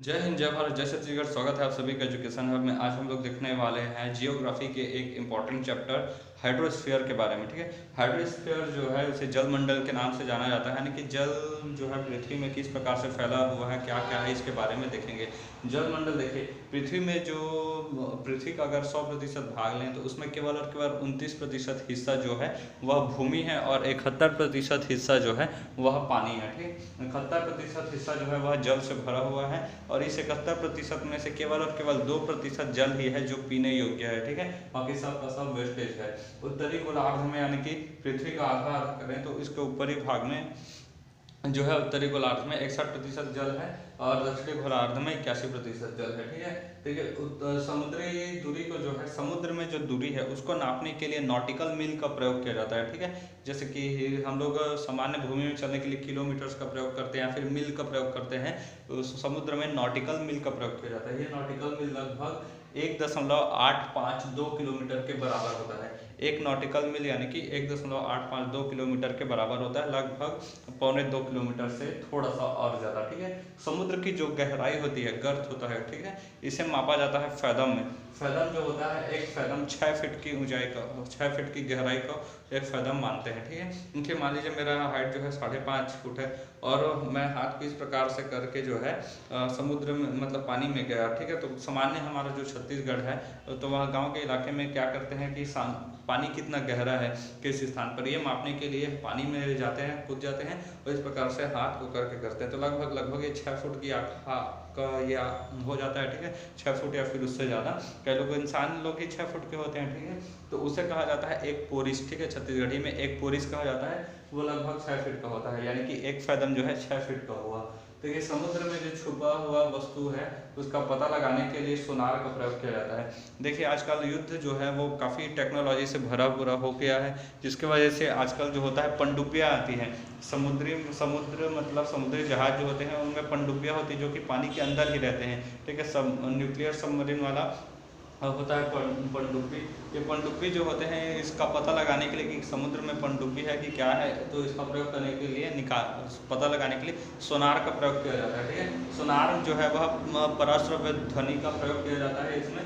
जय हिंद, जय भारत, जय छत्तीसगढ़। स्वागत है आप सभी का एजुकेशन हब में। आज हम लोग देखने वाले हैं जियोग्राफी के एक इम्पॉर्टेंट चैप्टर हाइड्रोस्फीयर के बारे में। ठीक है, हाइड्रोस्फीयर जो है उसे जल मंडल के नाम से जाना जाता है, यानी कि जल जो है पृथ्वी में किस प्रकार से फैला हुआ है, क्या क्या है, इसके बारे में देखेंगे। जल मंडल देखिए, पृथ्वी में जो पृथ्वी का अगर 100% भाग लें तो उसमें केवल और केवल 29% हिस्सा जो है वह भूमि है और 71% हिस्सा जो है वह पानी है। ठीक है, 71% हिस्सा जो है वह जल से भरा हुआ है और इस 71% में से केवल और केवल 2% जल ही है जो पीने योग्य है। ठीक है, बाकी सब का सब वेस्टेज है। उत्तरी गोलार्ध में यानी कि पृथ्वी का आधा करें तो इसके ऊपरी भाग में जो है उत्तरी गोलार्ध में 61% जल है और दक्षिणी गोलार्ध में 81% जल है। ठीक है, देखिए समुद्री दूरी को जो है, समुद्र में जो दूरी है उसको नापने के लिए नॉटिकल मील का प्रयोग किया जाता है। ठीक है, जैसे कि हम लोग सामान्य भूमि में चलने के लिए किलोमीटर्स का प्रयोग करते हैं या फिर मील का प्रयोग करते हैं, तो समुद्र में नॉटिकल मील का प्रयोग किया जाता है। ये नॉटिकल मील लगभग 1.852 किलोमीटर के बराबर होता है। एक नॉटिकल मील यानी कि 1.852 किलोमीटर के बराबर होता है, लगभग 1.25 किलोमीटर से थोड़ा सा और ज़्यादा। ठीक है, समुद्र की जो गहराई होती है, गर्त होता है, ठीक है, इसे मापा जाता है फैदम में। फैदम जो होता है, एक फैदम 6 फीट की ऊंचाई का, 6 फीट की गहराई का एक फैदम मानते हैं। ठीक है, उनके मान लीजिए मेरा हाइट जो है 5.5 फुट है और मैं हाथ को इस प्रकार से करके जो है समुद्र में मतलब पानी में गया। ठीक है, तो सामान्य हमारा जो छत्तीसगढ़ है तो वहाँ गांव के इलाके में क्या करते हैं कि पानी कितना गहरा है किस स्थान पर, ये मापने के लिए पानी में जाते हैं, कूद जाते हैं और इस प्रकार से हाथ को करके करते हैं। तो लगभग ये 6 फुट की आँखा का ये हो जाता है। ठीक है, 6 फुट या फिर उससे ज़्यादा, कई लोग इंसान लोग ही 6 फुट के होते हैं। ठीक है, तो उसे कहा जाता है एक पोरिस। ठीक है, छत्तीसगढ़ी में एक पोरिस कहा जाता है, वो लगभग 6 फीट का होता है, यानी कि एक फैदम जो है 6 फीट का हुआ। तो ये समुद्र में जो छुपा हुआ वस्तु है उसका पता लगाने के लिए सोनार का प्रयोग किया जाता है। देखिए आजकल युद्ध जो है वो काफ़ी टेक्नोलॉजी से भरा पूरा हो गया है, जिसकी वजह से आजकल जो होता है पनडुब्बियाँ आती हैं। समुद्र मतलब समुद्री जहाज जो होते हैं उनमें पनडुब्बियाँ होती हैं जो कि पानी के अंदर ही रहते हैं। ठीक है, सब न्यूक्लियर सबमरीन वाला होता है पनडुब्बी। ये पनडुब्बी जो होते हैं इसका पता लगाने के लिए कि समुद्र में पनडुब्बी है कि क्या है, तो इसका प्रयोग करने के लिए पता लगाने के लिए सोनार का प्रयोग किया जाता है। ठीक है, सोनार जो है वह पराश्रव्य ध्वनि का प्रयोग किया जाता है। इसमें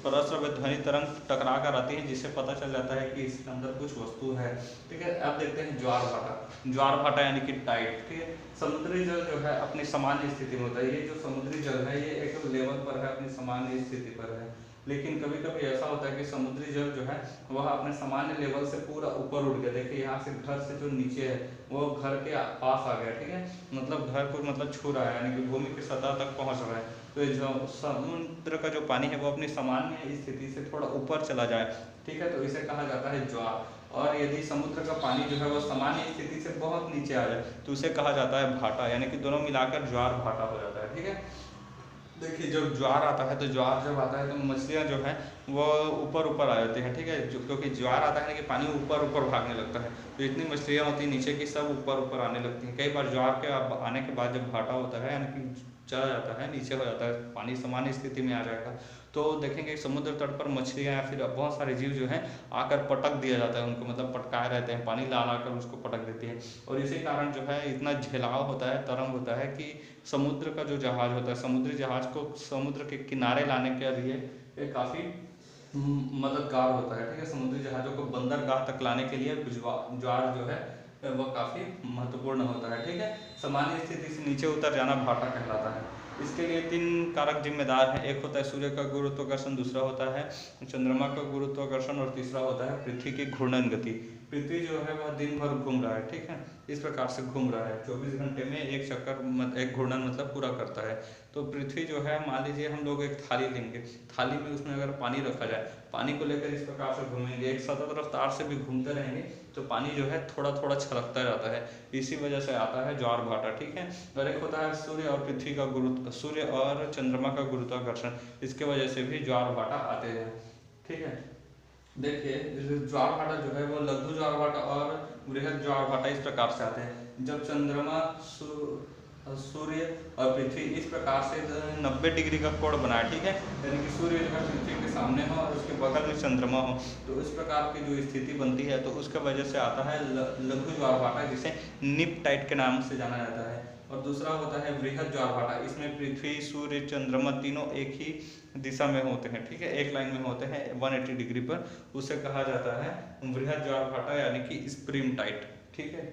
पराश्रव्य ध्वनि तरंग टकरा कर आती है जिससे पता चल जाता है कि इसके अंदर कुछ वस्तु है। ठीक है, अब देखते हैं ज्वार भाटा। ज्वार भाटा यानी कि टाइड। ठीक है, समुद्री जल जो है अपनी सामान्य स्थिति में होता है। ये जो समुद्री जल है ये एक लेवल पर है, अपनी सामान्य स्थिति पर है, लेकिन कभी कभी ऐसा होता है कि समुद्री जल जो है वह अपने सामान्य लेवल से पूरा ऊपर उठ गया। देखिए यहाँ से घर से जो नीचे है वो घर के पास आ गया। ठीक है, मतलब घर को मतलब छू रहा है, यानी कि भूमि की सतह तक पहुँच रहा है। तो जो समुद्र का जो पानी है वो अपनी सामान्य स्थिति से थोड़ा ऊपर चला जाए, ठीक है, तो इसे कहा जाता है ज्वार। और यदि समुद्र का पानी जो है वो सामान्य स्थिति से बहुत नीचे आ जाए तो उसे कहा जाता है भाटा, यानी कि दोनों मिलाकर ज्वार भाटा हो जाता है। ठीक है, देखिए जब ज्वार आता है तो ज्वार जब आता है तो मछलियाँ जो है वो ऊपर ऊपर आ जाती हैं। ठीक है, जो क्योंकि ज्वार आता है ना कि पानी ऊपर ऊपर भागने लगता है, तो इतनी मछलियाँ होती हैं नीचे की सब ऊपर ऊपर आने लगती हैं। कई बार ज्वार के आने के बाद जब भाटा होता है यानी कि चला जाता है, नीचे हो जाता है, पानी सामान्य स्थिति में आ जाएगा, तो देखेंगे समुद्र तट पर मछलियाँ या फिर बहुत सारे जीव जो हैं आकर पटक दिया जाता है उनको, मतलब पटकाए रहते हैं, पानी ला कर उसको पटक देती है। और इसी कारण जो है इतना झेलाव होता है, तरंग होता है कि समुद्र का जो जहाज होता है, समुद्री जहाज को समुद्र के किनारे लाने के लिए ये काफ़ी मददगार होता है। ठीक है, समुद्री जहाज़ों को बंदरगाह तक लाने के लिए ज्वार जो है वह काफ़ी महत्वपूर्ण होता है। ठीक है, सामान्य स्थिति से नीचे उतर जाना भाटा कहलाता है। इसके लिए 3 कारक जिम्मेदार हैं। एक होता है सूर्य का गुरुत्वाकर्षण, दूसरा होता है चंद्रमा का गुरुत्वाकर्षण और तीसरा होता है पृथ्वी की घूर्णन गति। पृथ्वी जो है वह दिन भर घूम रहा है। ठीक है, इस प्रकार से घूम रहा है, 24 घंटे में एक चक्कर एक घूर्णन मतलब पूरा करता है। तो पृथ्वी जो है, मान लीजिए हम लोग एक थाली लेंगे, थाली में उसमें अगर पानी रखा जाए, पानी को लेकर इस प्रकार से घूमेंगे, एक सतत रफ्तार से भी घूमते रहेंगे तो पानी जो है थोड़ा थोड़ा छलकता रहता है, इसी वजह से आता है ज्वार भाटा। ठीक है, और एक होता है सूर्य और पृथ्वी का सूर्य और चंद्रमा का गुरुत्वाकर्षण, इसके वजह से भी ज्वार भाटा आते हैं। ठीक है, देखिए ज्वार भाटा जो है वो लघु ज्वार भाटा और बृहद ज्वार भाटा इस प्रकार से आते हैं। जब चंद्रमा सूर्य और पृथ्वी इस प्रकार से 90 डिग्री का कोण बनाए, ठीक है, यानी कि सूर्य जो है पृथ्वी के सामने हो और उसके बगल में चंद्रमा हो, तो इस प्रकार की जो स्थिति बनती है तो उसके वजह से आता है लघु ज्वार भाटा, जिसे निप टाइड के नाम से जाना जाता है। और दूसरा होता है वृहद ज्वार भाटा। इसमें पृथ्वी, सूर्य, चंद्रमा तीनों एक ही दिशा में होते हैं, ठीक है, एक लाइन में होते हैं 180 डिग्री पर। उसे कहा जाता है वृहद ज्वार भाटा यानी कि स्प्रिम टाइट, ठीक है।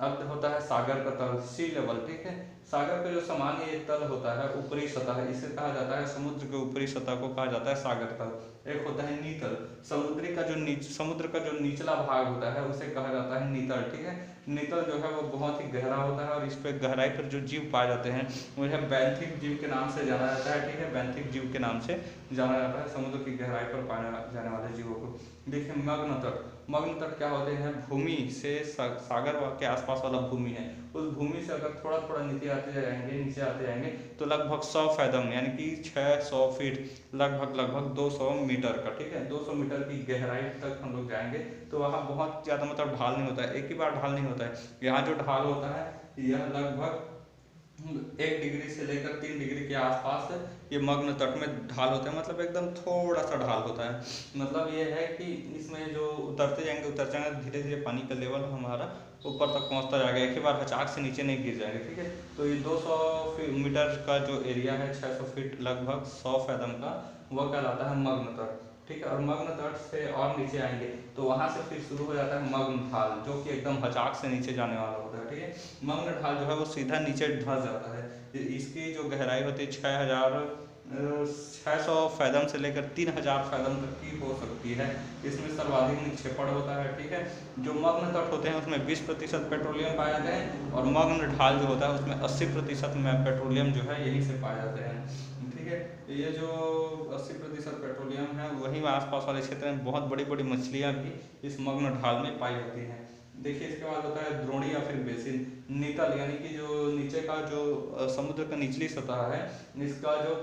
अब होता है सागर का तल, सी लेवल, ठीक है। सागर का जो सामान्य एक तल होता है, ऊपरी सतह, इसे कहा जाता है, समुद्र के ऊपरी सतह को कहा जाता है सागर तल। एक होता है नीतल, समुद्र का जो निचला भाग होता है उसे कहा जाता है नीतल, ठीक है। नीतल जो है वो बहुत ही गहरा होता है और इस पे गहराई पर जो जीव पाए जाते हैं उन्हें बैंथिक जीव के नाम से जाना जाता है, ठीक है, बैंथिक जीव के नाम से जाना जाता है समुद्र की गहराई पर पाए जाने वाले जीवों को। देखिए मग्न तट, मग्न तट क्या होते हैं, भूमि से सागर के आसपास वाला भूमि है, उस भूमि से अगर थोड़ा थोड़ा नीचे आते जाएंगे तो लगभग 100 फैदम यानी कि 600 फीट, लगभग 200 मीटर का, ठीक है, 200 मीटर की गहराई तक हम लोग जाएंगे तो वहाँ बहुत ज़्यादा मतलब ढाल नहीं होता है, एक ही बार ढाल नहीं होता है। यहाँ जो ढाल होता है यह लगभग 1 डिग्री से लेकर 3 डिग्री के आसपास ये मग्न तट में ढाल होता है, मतलब एकदम थोड़ा सा ढाल होता है। मतलब ये है कि इसमें जो उतरते जाएंगे धीरे धीरे पानी का लेवल हमारा ऊपर तक पहुंचता जाएगा, एक ही बार हचाक से नीचे नहीं गिर जाएंगे, ठीक है। तो ये 200 मीटर का जो एरिया है, 600 फीट लगभग 100 फैदम का, वह कहलाता है मग्न तट, ठीक है। और मग्न तट से और नीचे आएंगे तो वहां से फिर शुरू हो जाता है मग्न ढाल, जो कि एकदम हचाक से नीचे जाने वाला होता है, ठीक है। मग्न ढाल जो है वो सीधा नीचे धंस जाता है। इसकी जो गहराई होती है 600 फैदम से लेकर 3000 फैदम तक की हो सकती है। इसमें सर्वाधिक निक्षेपण होता है, ठीक है। जो मग्न तट होते हैं उसमें 20% पेट्रोलियम पाए जाते हैं और मग्न ढाल जो होता है उसमें 80% में पेट्रोलियम जो है यहीं से पाए जाते हैं, ठीक है। ये जो 80% पेट्रोलियम है वहीं आसपास वाले क्षेत्र में बहुत बड़ी बड़ी मछलियाँ भी इस मग्न ढाल में पाई जाती हैं। देखिए इसके बाद होता है द्रोणी या फिर बेसिन, नीतल यानी कि जो नीचे का जो समुद्र का निचली सतह है, इसका जो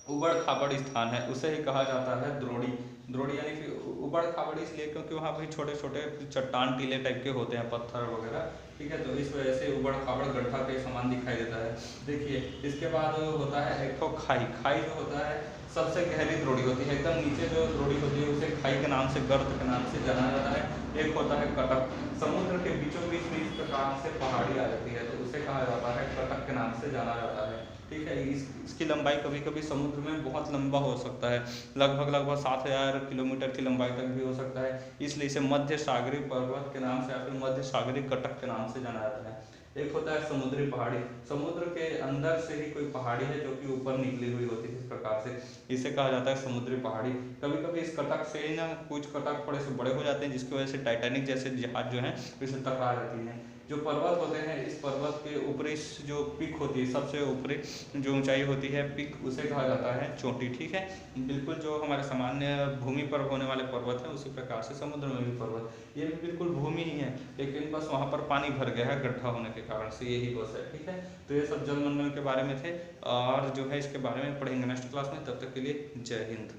उबड़ खाबड़ स्थान है उसे ही कहा जाता है द्रोणी। द्रोणी यानी कि उबड़ खाबड़ इसलिए क्योंकि वहाँ भी छोटे छोटे चट्टान टीले टाइप के होते हैं, पत्थर वगैरह, ठीक है, तो इस वजह से उबड़ खाबड़ गड्ढा के समान दिखाई देता है। देखिए इसके बाद होता है एक तो खाई, खाई जो होता है सबसे गहरी द्रोणी होती है, एकदम नीचे जो द्रोणी होती है उसे खाई के नाम से, गर्त के नाम से जाना जाता है। एक होता है कटक, समुद्र के बीचों बीच में इस प्रकार से पहाड़ी आ जाती है तो उसे कहा जाता है कटक के नाम से जाना जाता है, ठीक है। इसकी लंबाई कभी कभी समुद्र में बहुत लंबा हो सकता है, लगभग 7000 किलोमीटर की लंबाई तक भी हो सकता है, इसलिए इसे मध्य सागरीय पर्वत के नाम से या फिर मध्य सागरीय कटक के नाम से जाना जाता है। एक होता है समुद्री पहाड़ी, समुद्र के अंदर से ही कोई पहाड़ी है जो कि ऊपर निकली हुई होती है, इस प्रकार से इसे कहा जाता है समुद्री पहाड़ी। कभी कभी इस कटक से ही ना कुछ कटक थोड़े से बड़े हो जाते हैं जिसकी वजह से टाइटैनिक जैसे जहाज जो है इससे टकरा जाती हैं। जो पर्वत होते हैं इस पर्वत के ऊपरी जो पीक होती है, सबसे ऊपरी जो ऊंचाई होती है पीक, उसे कहा जाता है चोटी, ठीक है। बिल्कुल जो हमारे सामान्य भूमि पर होने वाले पर्वत है उसी प्रकार से समुद्र में भी पर्वत, ये भी बिल्कुल भूमि ही है, लेकिन बस वहाँ पर पानी भर गया है गड्ढा होने के कारण से, यही बस है, ठीक है। तो ये सब जलमंडल के बारे में थे और जो है इसके बारे में पढ़ेंगे नेक्स्ट क्लास में। तब तक के लिए जय हिंद।